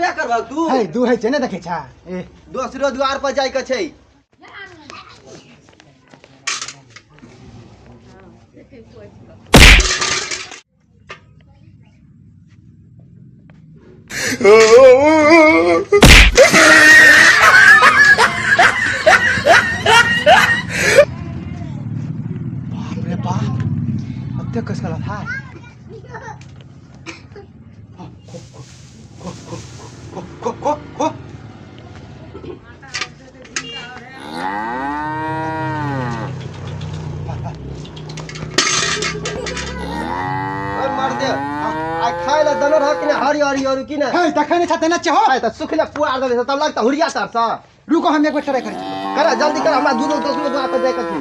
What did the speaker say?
क्या करबा तू है दू है चने देखे छा ए दोसरो द्वार पर जाय के छै बाप रे बाप हत्या कस कला था को मार दे आ खाय ला दनो रह कि हरी हरी हरी कि ना है तखने छते न छहो है त सुखले पुआर दे तब लगता हुरिया तरस रुको हम एक बार ट्राई कर करा जल्दी कर हमरा दूनो दोसरो द्वार पर जाय के छै